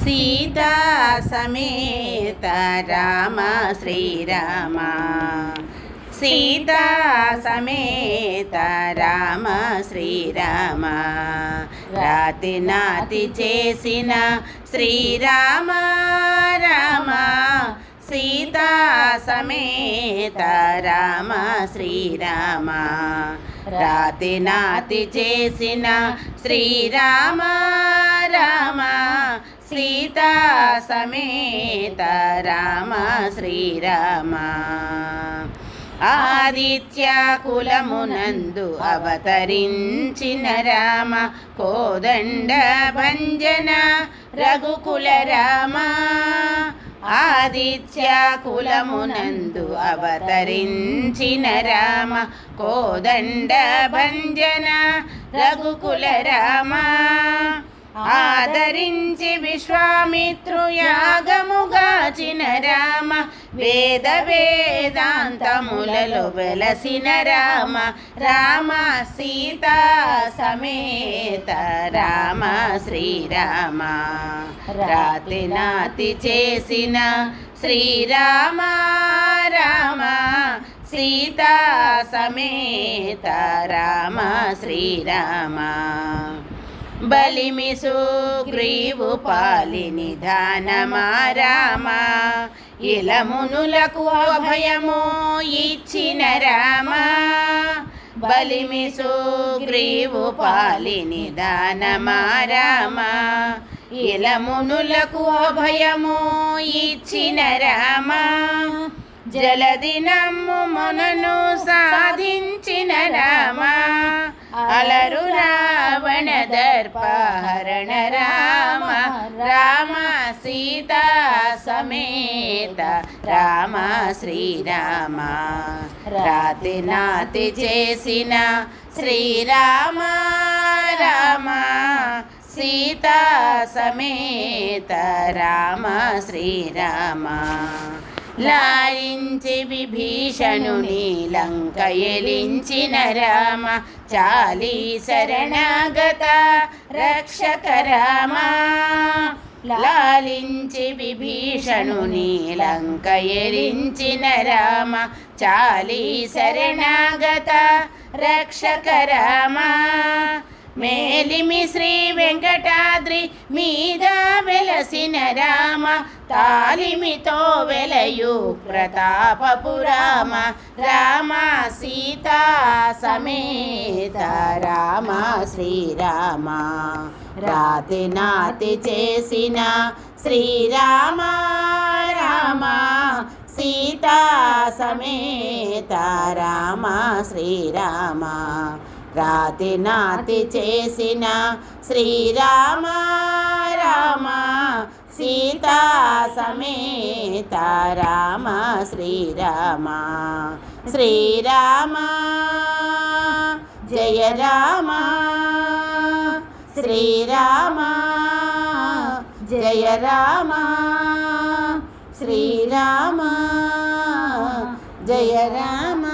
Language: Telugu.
సీతా సమేత రామ శ్రీరామ సీతా సమేత రామ శ్రీరామ రాతి నాతి చేసిన శ్రీరామ రామ సీతా సమేత రామ శ్రీరామ రాతి నాతి చేసిన శ్రీరామ రామ సీతా సమేత రామ శ్రీరామ ఆదిత్య కులమునందు అవతరించిన రామ కోదండ భంజన రఘుకుల రామ ఆదిత్య కులమునందు అవతరించిన రామ కోదండ భంజన రఘుకుల రామ ఆదరించి విశ్వామిత్రుయాగముగాచిన రామ వేద వేదాంతములలో వెలసిన రామ రామ సీతా సమేత రామ శ్రీరామ రాతి నాతి చేసిన శ్రీరామ రామ సీతా సమేత రామ శ్రీరామ బలిమి సుగ్రీవు పాలి నిధానమా రామ ఇలమునులకు అభయము ఇచ్చిన రామ బలిమి సుగ్రీవు పాలి నిధానమా రామ ఇలమునులకు అభయము ఇచ్చిన రామ జలదినము మనను సాధించిన రామ అలరు రావణ దర్పహరణ రామ రామ సీతా సమేత రామ శ్రీరామ రాతి నాతి చేసిన శ్రీరామ రామ సీతా సమేత రామ శ్రీరామ లారించి విభీషణుని లంక ఎలించిన రామ చాలి శరణాగత రక్షక రామ లాలించి విభీషణుని లంక ఎలించిన రామ చాలి శరణాగత రక్షక రామ మేలిమి శ్రీ వెంకటాద్రి మీద వెలసిన రామ తాలిమితో వెలయు ప్రతాపపు రామ రామ సీతా సమేత రామ శ్రీరామ రాతి నాతి చేసిన శ్రీరామ రామ సీతా సమేత రామ శ్రీరామ రాతి నాతి చేసిన శ్రీరామ రామ సీతా సమేత రామ శ్రీరామ శ్రీరామ జయ రామ శ్రీరామ జయ రామ శ్రీరామ జయ రామ